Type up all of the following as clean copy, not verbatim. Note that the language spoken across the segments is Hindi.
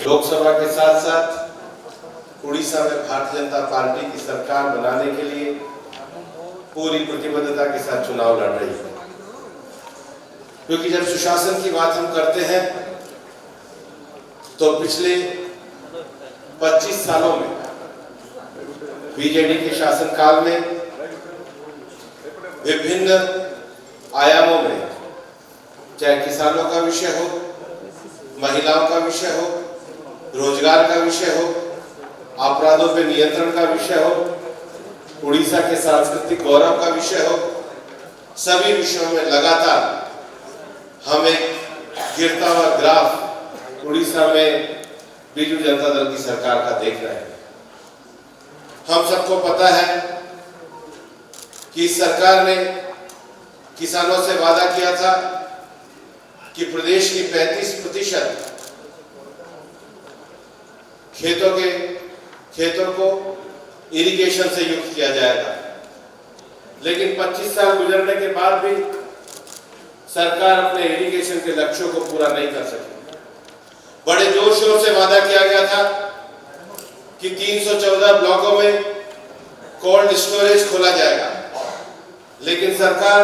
लोकसभा के साथ साथ उड़ीसा में भारतीय जनता पार्टी की सरकार बनाने के लिए पूरी प्रतिबद्धता के साथ चुनाव लड़ रही है, क्योंकि जब सुशासन की बात हम करते हैं तो पिछले 25 सालों में बीजेडी के शासनकाल में विभिन्न आयामों में, चाहे किसानों का विषय हो, महिलाओं का विषय हो, रोजगार का विषय हो, अपराधों पे नियंत्रण का विषय हो, उड़ीसा के सांस्कृतिक गौरव का विषय हो, सभी विषयों में लगातार हम एक गिरता हुआ ग्राफ उड़ीसा में बीजू जनता दल की सरकार का देख रहे हैं। हम सबको पता है कि सरकार ने किसानों से वादा किया था कि प्रदेश की 35% खेतों को इरिगेशन से युक्त किया जाएगा, लेकिन 25 साल गुजरने के बाद भी सरकार अपने इरिगेशन के लक्ष्यों को पूरा नहीं कर सकी। बड़े जोर शोर से वादा किया गया था कि 314 ब्लॉकों में कोल्ड स्टोरेज खोला जाएगा, लेकिन सरकार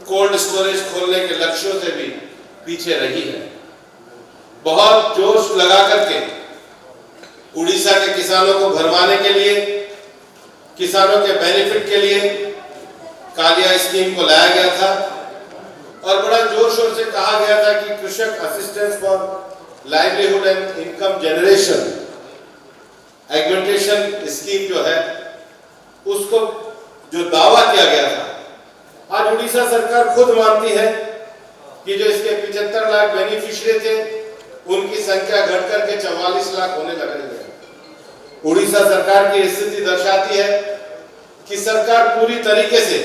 कोल्ड स्टोरेज खोलने के लक्ष्यों से भी पीछे रही है। बहुत जोश लगा करके उड़ीसा के किसानों को भरमाने के लिए, किसानों के बेनिफिट के लिए कालिया स्कीम को लाया गया था और बड़ा जोर शोर से कहा गया था कि Krushak assistance for livelihood and income generation augmentation scheme जो है, उसको जो दावा किया गया था, आज उड़ीसा सरकार खुद मानती है कि जो इसके 75 लाख बेनिफिशियरी थे उनकी संख्या घटकर के 44 लाख होने लग रही है। उड़ीसा सरकार की स्थिति दर्शाती है कि सरकार पूरी तरीके से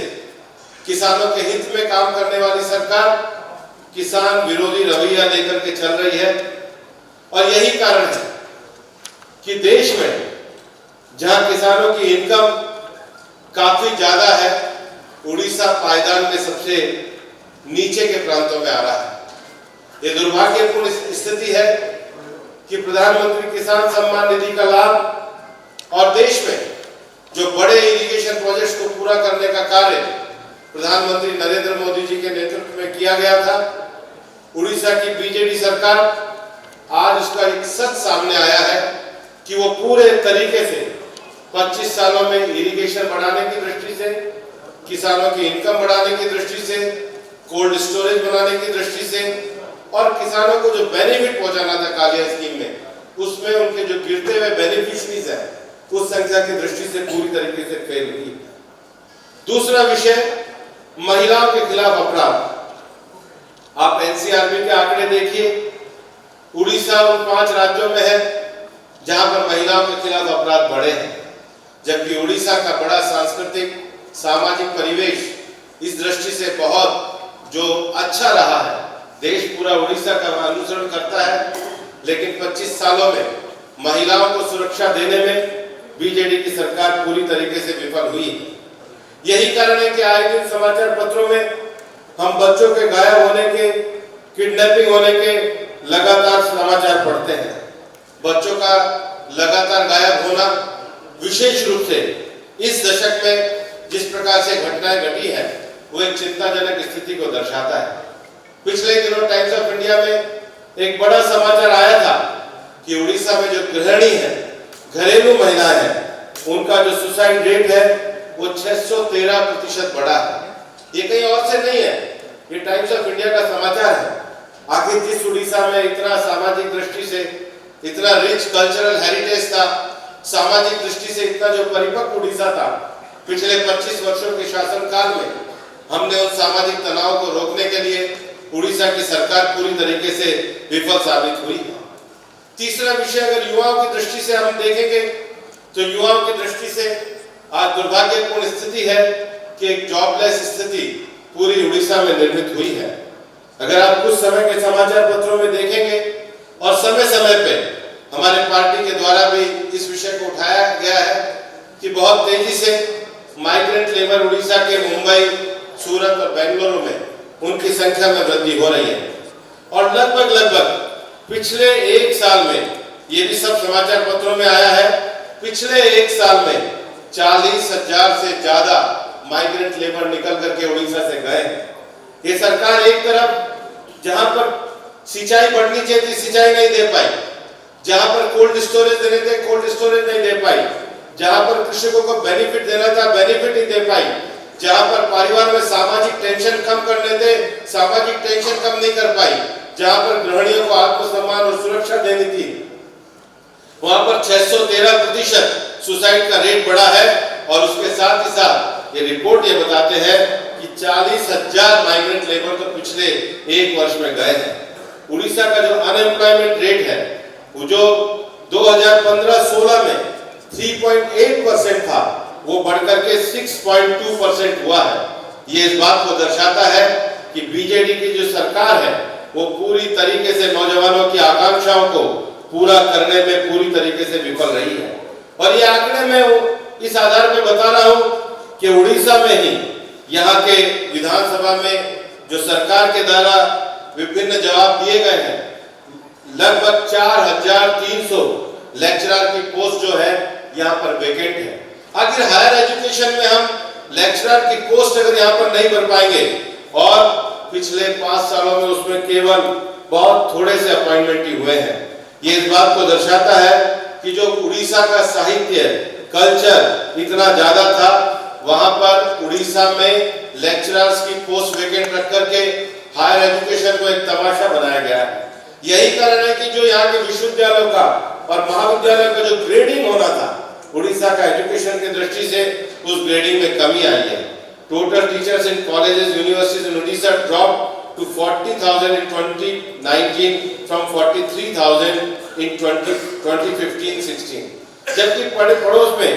किसानों के हित में काम करने वाली सरकार किसान विरोधी रवैया लेकर के चल रही है। और यही कारण है कि देश में जहां किसानों की इनकम काफी ज्यादा है, उड़ीसा पायदान में सबसे नीचे के प्रांतों में आ रहा है। ये दुर्भाग्यपूर्ण स्थिति है कि प्रधानमंत्री किसान सम्मान निधि का लाभ और देश में जो बड़े इरिगेशन प्रोजेक्ट्स को पूरा करने का कार्य प्रधानमंत्री नरेंद्र मोदी जी के नेतृत्व में किया गया था, उड़ीसा की बीजेडी सरकार आज उसका एक सच सामने आया है कि वो पूरे तरीके से 25 सालों में इरिगेशन बढ़ाने की दृष्टि से, किसानों की इनकम बढ़ाने की दृष्टि से, कोल्ड स्टोरेज बनाने की दृष्टि से और किसानों को जो बेनिफिट पहुंचाना था कालिया स्कीम में, उसमें उनके जो गिरते हुए बेनिफिशरीज है उस संख्या की दृष्टि से पूरी तरीके से फेल हुई। दूसरा विषय महिलाओं के खिलाफ अपराध। आप एनसीआरबी के आंकड़े देखिए, उड़ीसा उन 5 राज्यों में है जहां पर महिलाओं के खिलाफ अपराध बढ़े हैं, जबकि उड़ीसा का बड़ा सांस्कृतिक सामाजिक परिवेश इस दृष्टि से बहुत जो अच्छा रहा है, देश पूरा उड़ीसा का अनुसरण करता है, लेकिन 25 सालों में महिलाओं को सुरक्षा देने में बीजेडी की सरकार पूरी तरीके से विफल हुई है। यही कारण है कि आए दिन समाचार पत्रों में हम बच्चों के गायब होने के, किडनैपिंग होने के लगातार समाचार पढ़ते हैं। बच्चों का लगातार गायब होना विशेष रूप से इस दशक में जिस प्रकार से घटनाएं घटी है, वो एक चिंताजनक स्थिति को दर्शाता है। पिछले दिनों टाइम्स ऑफ इंडिया में एक बड़ा समाचार आया था कि उड़ीसा में जो गृहिणी है, घरेलू महिलाएं हैं, उनका जो सुसाइड रेट है वो 613% बढ़ा है। ये कहीं और से नहीं है, ये टाइम्स ऑफ इंडिया का समाचार है। आखिर जिस उड़ीसा में इतना सामाजिक दृष्टि से इतना रिच कल्चरल हेरिटेज था, सामाजिक दृष्टि से इतना जो परिपक्व उड़ीसा था, पिछले 25 वर्षों के शासनकाल में हमने उस सामाजिक तनाव को रोकने के लिए उड़ीसा की सरकार पूरी तरीके से विफल साबित हुई। तीसरा विषय अगर युवाओं की दृष्टि से हम देखेंगे तो युवाओं की दृष्टि से आज दुर्भाग्यपूर्ण स्थिति है कि एक जॉबलेस स्थिति पूरी उड़ीसा में निर्मित हुई है। अगर आप कुछ समय के समाचार पत्रों में देखेंगे और समय समय पे हमारे पार्टी के द्वारा भी इस विषय को उठाया गया है कि बहुत तेजी से माइग्रेंट लेबर उड़ीसा के मुंबई, सूरत और बेंगलुरु में उनकी संख्या में वृद्धि हो रही है। और लगभग पिछले एक साल में, ये भी सब समाचार पत्रों में आया है, पिछले एक साल में 40,000 से ज्यादा माइग्रेंट लेबर निकल करके उड़ीसा से गए हैं। ये सरकार एक तरफ जहां पर सिंचाई बढ़नी चाहिए थी, सिंचाई नहीं दे पाई, जहां पर कोल्ड स्टोरेज देने थे, कोल्ड स्टोरेज नहीं दे पाई, जहां पर कृषकों को बेनिफिट देना था, बेनिफिट नहीं दे पाई, जहां पर परिवार में सामाजिक टेंशन कम करने थे, सामाजिक टेंशन कम नहीं कर पाई, जहां पर गृहिणियों को आत्मसम्मान और सुरक्षा देनी थी, वहां पर 613% सुसाइड का रेट बढ़ा है। और उसके साथ ही साथ ये रिपोर्ट ये बताते हैं कि 40,000 माइग्रेंट लेबर तो पिछले एक वर्ष में गए हैं। उड़ीसा का जो अनएम्प्लॉयमेंट रेट है वो जो 2015-16 में 3.8% था, वो बढ़कर के 6.2% हुआ है। ये इस बात को दर्शाता है कि बीजेडी की जो सरकार है वो पूरी तरीके से नौजवानों की आकांक्षाओं को पूरा करने में पूरी तरीके से विफल रही है। और ये आंकड़े मैं इस आधार पे बता रहा हूं कि उड़ीसा में ही यहाँ के विधानसभा में जो सरकार के द्वारा विभिन्न जवाब दिए गए हैं, लगभग 4,300 लेक्चरर की पोस्ट जो है यहाँ पर वेकेंट है। अगर हायर एजुकेशन में हम लेक्चरर की पोस्ट अगर यहाँ पर नहीं भर पाएंगे और पिछले 5 सालों में उसमें केवल बहुत थोड़े से अपॉइंटमेंट ही हुए हैं, ये इस बात को दर्शाता है कि जो उड़ीसा का साहित्य कल्चर इतना ज्यादा था, वहां पर उड़ीसा में लेक्चरर्स की पोस्ट वेकेंट रख करके हायर एजुकेशन को एक तमाशा बनाया गया है। यही कारण है कि जो यहाँ के विश्वविद्यालयों का और महाविद्यालयों का जो ग्रेडिंग होना था, उड़ीसा का एजुकेशन की दृष्टि से उस ग्रेडिंग में कमी आई है। Total teachers in colleges universities in Orissa drop to 40,000 in 2019 from 43,000 in 2015-16। जबकि पड़ोस में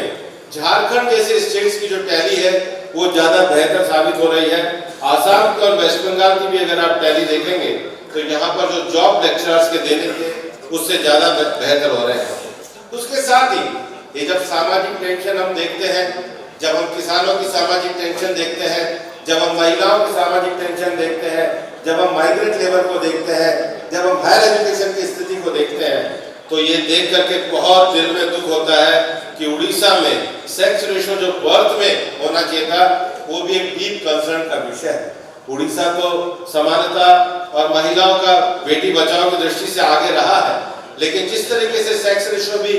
झारखंड जैसे स्टेट्स की जो टैली है वो ज्यादा बेहतर साबित हो रही है। आसाम की और वेस्ट बंगाल की भी अगर आप टैली देखेंगे तो यहाँ पर जो जॉब लेक्चरर्स के देने थे उससे ज्यादा बेहतर हो रहे हैं। उसके साथ ही ये जब सामाजिक टेंशन हम देखते हैं, जब हम किसानों की सामाजिक टेंशन देखते हैं, जब हम महिलाओं की सामाजिक टेंशन देखते हैं, जब हम माइग्रेंट लेबर को देखते हैं, जब हम हायर एजुकेशन की स्थिति को देखते हैं, तो ये देख करके बहुत दिल में दुख होता है कि उड़ीसा में सेक्स रेशो जो बर्थ में होना चाहिए था वो भी एक डीप कंसर्न का विषय है। उड़ीसा तो समानता और महिलाओं का बेटी बचाओ की दृष्टि से आगे रहा है, लेकिन जिस तरीके से सेक्स रेशो भी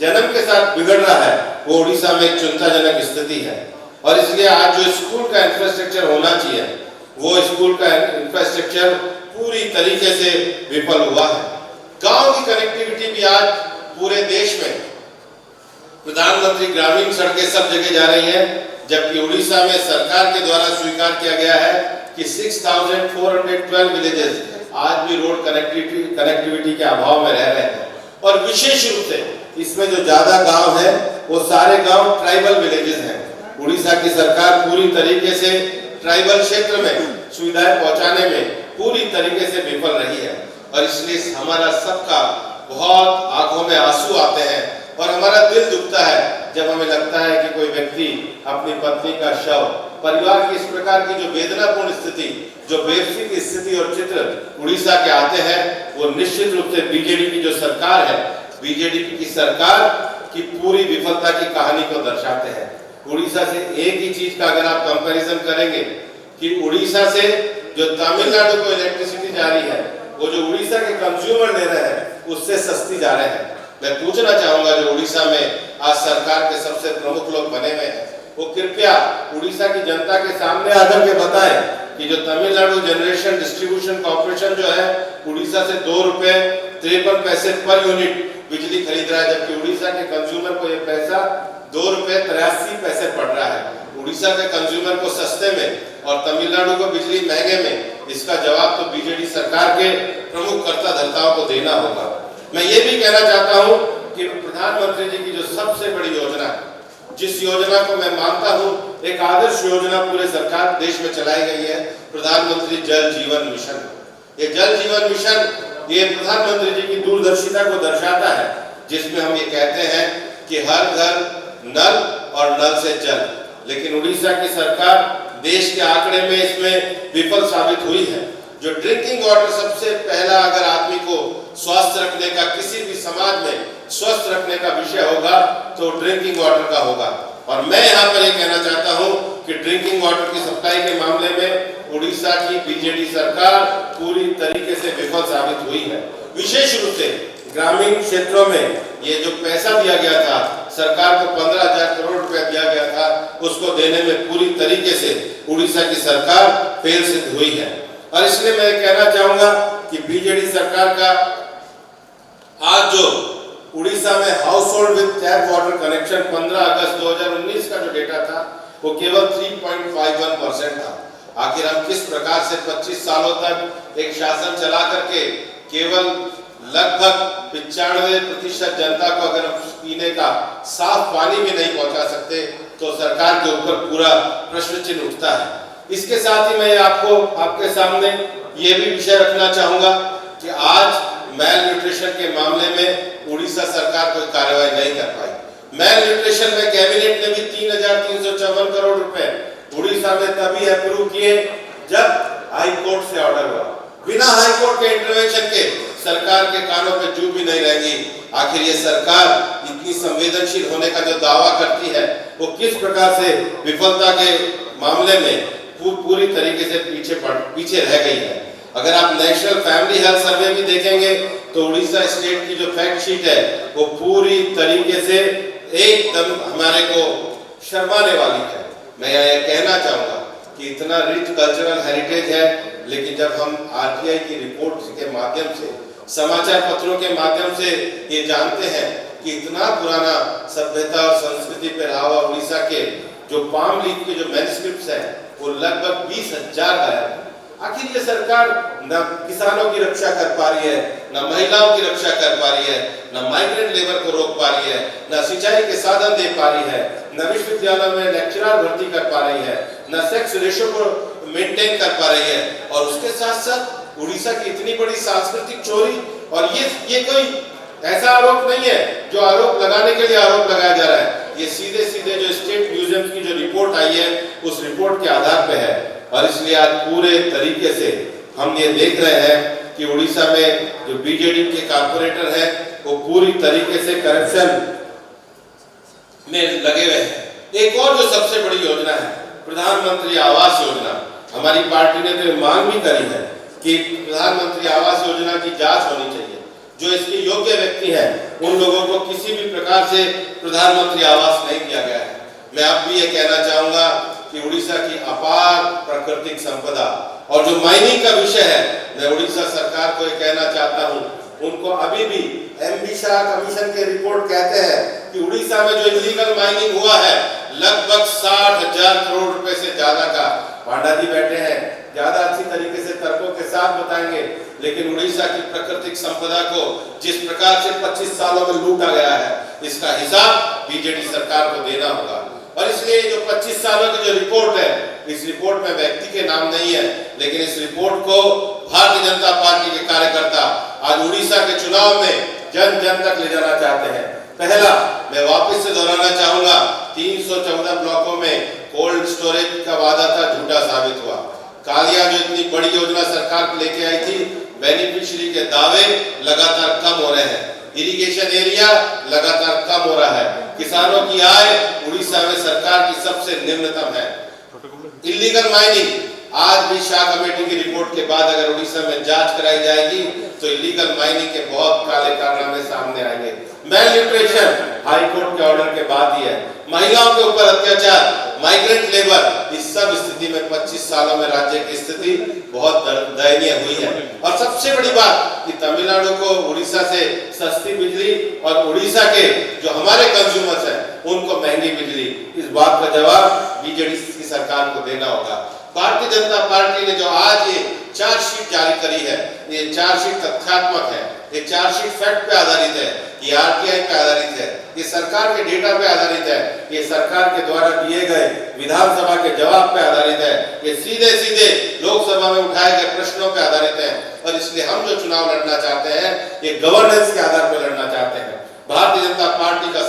जन्म के साथ बिगड़ रहा है वो उड़ीसा में एक चिंताजनक स्थिति है। और इसलिए आज जो स्कूल का इंफ्रास्ट्रक्चर होना चाहिए वो स्कूल का इंफ्रास्ट्रक्चर पूरी तरीके से विफल हुआ है। गांव की कनेक्टिविटी भी आज पूरे देश में प्रधानमंत्री ग्रामीण सड़कें सब जगह जा रही हैं, जबकि उड़ीसा में सरकार के द्वारा स्वीकार किया गया है कि 6,412 विलेजेस आज भी रोड कनेक्टिविटी के अभाव में रह रहे हैं। और विशेष रूप से इसमें जो ज्यादा गांव है वो सारे गांव ट्राइबल विलेजेस हैं। उड़ीसा की सरकार पूरी तरीके से ट्राइबल क्षेत्र में सुविधाएं पहुंचाने में पूरी तरीके से विफल रही है। और इसलिए हमारा सबका बहुत आंखों में आंसू आते हैं और हमारा दिल दुखता है जब हमें लगता है कि कोई व्यक्ति अपनी पत्नी का शव, परिवार की इस प्रकार की जो वेदनापूर्ण स्थिति, जो बेबसी की स्थिति और चित्र उड़ीसा के आते हैं, वो निश्चित रूप से बीजेडी की जो सरकार है, बीजेडी की सरकार की पूरी विफलता की कहानी को दर्शाते हैं। उड़ीसा से एक ही चीज का अगर आप कंपैरिजन करेंगे कि उड़ीसा से जो तमिलनाडु को इलेक्ट्रिसिटी जा रही है, वो जो उड़ीसा के कंज्यूमर ले रहे हैं उससे सस्ती जा रहे हैं। मैं पूछना चाहूंगा जो उड़ीसा में आज सरकार के सबसे प्रमुख लोग बने हुए हैं, वो कृपया उड़ीसा की जनता के सामने आकर के बताएं कि जो तमिलनाडु जनरेशन डिस्ट्रीब्यूशन कॉर्पोरेशन जो है उड़ीसा से 2 रुपए 53 पैसे पर यूनिट बिजली खरीद रहा है, जबकि उड़ीसा के कंज्यूमर को ये पैसा 2 रुपए 83 पैसे पड़ रहा है। उड़ीसा के कंज्यूमर को सस्ते में और तमिलनाडु को बिजली महंगे में, इसका जवाब तो बीजेडी सरकार के प्रमुख कर्ता धर्ताओं को देना होगा। मैं ये भी कहना चाहता हूं कि प्रधानमंत्री जी की जो सबसे बड़ी योजना है, जिस योजना को मैं मानता हूं एक आदर्श योजना पूरे सरकार देश में चलाई गई है, प्रधानमंत्री जल जीवन मिशन। ये जल जीवन मिशन ये प्रधानमंत्री जी की दूरदर्शिता को दर्शाता है, जिसमें हम ये कहते हैं कि हर घर नल और नल से जल, लेकिन उड़ीसा की सरकार देश के आंकड़े में इसमें विफल साबित हुई है। जो ड्रिंकिंग वाटर सबसे पहला अगर आदमी को स्वस्थ रखने का, किसी भी समाज में स्वस्थ रखने का विषय होगा तो ड्रिंकिंग वाटर का होगा। और मैं यहाँ पर ये कहना चाहता हूँ कि ड्रिंकिंग वाटर की सप्लाई के मामले में उड़ीसा की बीजेडी सरकार पूरी तरीके से विफल साबित हुई है। विशेष रूप से ग्रामीण क्षेत्रों में ये जो पैसा दिया गया था, सरकार को 15,000 करोड़ रुपया दिया गया था, उसको देने में पूरी तरीके से उड़ीसा की सरकार फेल सिद्ध हुई है। और इसलिए मैं कहना चाहूंगा कि बीजेडी सरकार का आज जो उड़ीसा में house hold with tap water connection 15 अगस्त 2019 का जो डेटा था वो केवल 3.51% था। आखिर हम किस प्रकार से 25 सालों तक एक शासन चला करके केवल लगभग 95% जनता को अगर हम पीने का साफ पानी भी नहीं पहुंचा सकते तो सरकार के ऊपर पूरा प्रश्न चिन्ह उठता है। इसके साथ ही मैं आपके सामने ये भी विषय रखना चाहूंगा कि आज मैल न्यूट्रिशन के मामले में उड़ीसा सरकार कोई कार्रवाई नहीं कर पाई। मैल न्यूट्रिशन में कैबिनेट ने भी 3,354 करोड़ रुपए उड़ीसा में तभी अप्रूव किए जब हाई कोर्ट से ऑर्डर हुआ। बिना हाई कोर्ट के इंटरवेंशन के सरकार के कानों पे जू भी नहीं रहेगी। आखिर ये सरकार इतनी संवेदनशील होने का जो दावा करती है वो किस प्रकार से विफलता के मामले में पूरी तरीके से पीछे रह गई है। अगर आप नेशनल फैमिली हेल्थ सर्वे भी देखेंगे तो उड़ीसा स्टेट की जो फैक्ट शीट है वो पूरी तरीके से एकदम हमारे को शर्माने वाली है। मैं ये कहना चाहूंगा कि इतना रिच कल्चरल हेरिटेज है, लेकिन जब हम आरटीआई की रिपोर्ट के माध्यम से, समाचार पत्रों के माध्यम से ये जानते हैं कि इतना पुराना सभ्यता और संस्कृति पर रहा हुआ उड़ीसा के जो पाम लीफ के जो मैन्युस्क्रिप्ट्स हैं वो लगभग 20,000 गायब है। आखिर ये सरकार न किसानों की रक्षा कर पा रही है, न महिलाओं की रक्षा कर पा रही है, न माइग्रेंट लेबर को रोक पा रही है, न सिंचाई के साधन दे पा रही है, न विश्वविद्यालय में लेक्चरर भर्ती कर पा रही है, न सेक्स रेशियो को मेंटेन कर पा रही है। और उसके साथ साथ उड़ीसा की इतनी बड़ी सांस्कृतिक चोरी, और ये कोई ऐसा आरोप नहीं है जो आरोप लगाने के लिए आरोप लगाया जा रहा है। ये सीधे सीधे जो स्टेट म्यूजियम की जो रिपोर्ट आई है उस रिपोर्ट के आधार पे है। और इसलिए आज पूरे तरीके से हम ये देख रहे हैं कि उड़ीसा में जो बीजेडी के कारपोरेटर हैं वो पूरी तरीके से करप्शन में लगे हुए हैं। एक और जो सबसे बड़ी योजना है प्रधानमंत्री आवास योजना, हमारी पार्टी ने तो मांग भी करी है कि प्रधानमंत्री आवास योजना की जांच होनी चाहिए। जो इसके योग्य व्यक्ति हैं उन लोगों को किसी भी प्रकार से प्रधानमंत्री आवास नहीं दिया गया है। मैं अब भी ये कहना चाहूंगा कि उड़ीसा की अपार प्राकृतिक संपदा और जो माइनिंग का विषय है, मैं उड़ीसा सरकार को ये कहना चाहता हूँ, उनको अभी भी एमबी शाह कमीशन के रिपोर्ट कहते हैं कि उड़ीसा में जो इलीगल माइनिंग हुआ है लगभग 60,000 करोड़ रुपए से ज्यादा का। पांडा जी बैठे हैं, ज्यादा अच्छी तरीके से तर्कों के साथ बताएंगे, लेकिन उड़ीसा की प्राकृतिक संपदा को जिस प्रकार से 25 सालों में लूटा गया है इसका हिसाब बीजेडी सरकार को देना होगा। और इसलिए जो 25 सालों की जो रिपोर्ट है, इस रिपोर्ट में व्यक्ति के नाम नहीं है, लेकिन इस रिपोर्ट को भारतीय जनता पार्टी के कार्यकर्ता आज उड़ीसा के चुनाव में जन जन तक ले जाना चाहते हैं। पहला, मैं वापस से दोहराना चाहूंगा, 314 ब्लॉकों में कोल्ड स्टोरेज का वादा था, झूठा साबित हुआ। कालिया जो इतनी बड़ी योजना सरकार लेके आई थी, बेनिफिशियरी के दावे लगातार कम हो रहे हैं, इरिगेशन एरिया लगातार कम हो रहा है, किसानों की आय उड़ीसा में सरकार की सबसे निम्नतम है। इलीगल माइनिंग, आज भी शाह कमेटी की रिपोर्ट के बाद अगर उड़ीसा में जांच कराई जाएगी तो इलीगल माइनिंग के बहुत काले कारनामे सामने आएंगे। मैल न्यूट्रिशन हाई कोर्ट के ऑर्डर के बाद ही है। महिलाओं के ऊपर अत्याचार, माइग्रेंट लेबर, इस सब स्थिति में 25 सालों में राज्य की स्थिति बहुत दयनीय हुई है। और सबसे बड़ी बात कि तमिलनाडु को उड़ीसा से सस्ती बिजली और उड़ीसा के जो हमारे कंज्यूमर्स हैं उनको महंगी बिजली, इस बात का जवाब बीजेडी की सरकार को देना होगा। भारतीय जनता पार्टी ने जो आज ये चार्जशीट जारी करी है, ये चार्जशीट तथ्यात्मक है, ये चार्जशीट फैक्ट पे आधारित है, ये आरटीआई पे आधारित है, ये सरकार के डेटा पे आधारित है, ये सरकार के द्वारा दिए गए विधानसभा के जवाब पे आधारित है, ये सीधे सीधे लोकसभा में उठाए गए प्रश्नों पे आधारित है। और इसलिए हम जो चुनाव लड़ना चाहते हैं ये गवर्नेंस के आधार पर लड़ना चाहते हैं। भारतीय जनता पार्टी का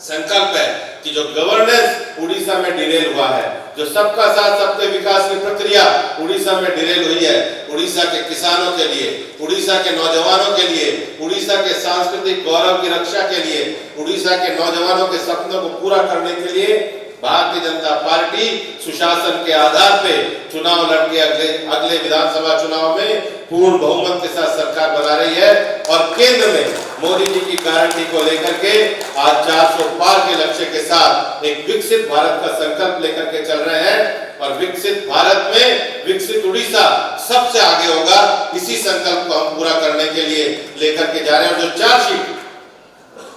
संकल्प है कि जो गवर्नेंस उड़ीसा में डिरेल हुआ है। जो सबका साथ सबके विकास की प्रक्रिया उड़ीसा में डिरेल हुई है, उड़ीसा के किसानों के लिए, उड़ीसा के नौजवानों के लिए, उड़ीसा के सांस्कृतिक गौरव की रक्षा के लिए, उड़ीसा के नौजवानों के सपनों को पूरा करने के लिए भारतीय जनता पार्टी सुशासन के आधार पे चुनाव लड़के अगले विधानसभा चुनाव में पूर्ण बहुमत के साथ सरकार बना रही है। और केंद्र में मोदी जी की गारंटी को लेकर के आज 400 पार के लक्ष्य के साथ एक विकसित भारत का संकल्प लेकर के चल रहे हैं। और विकसित भारत में विकसित उड़ीसा सबसे आगे होगा। इसी संकल्प को हम पूरा करने के लिए लेकर के जा रहे हैं। और जो चार्जशीट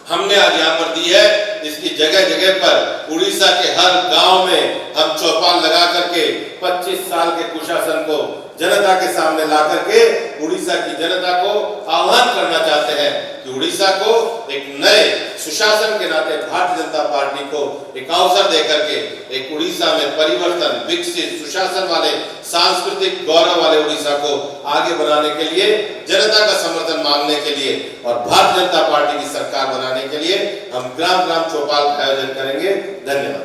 हमने आज यहाँ पर दी है, इसकी जगह जगह पर उड़ीसा के हर गांव में हम चौपाल लगा करके 25 साल के कुशासन को जनता के सामने ला करके उड़ीसा की जनता को आह्वान करना चाहते हैं कि उड़ीसा को एक नए सुशासन के नाते भारतीय जनता पार्टी को एक अवसर देकर के एक उड़ीसा में परिवर्तन, विकसित सुशासन वाले, सांस्कृतिक गौरव वाले उड़ीसा को आगे बनाने के लिए, जनता का समर्थन मांगने के लिए और भारतीय जनता पार्टी की सरकार बनाने के लिए हम ग्राम ग्राम चौपाल का आयोजन करेंगे। धन्यवाद।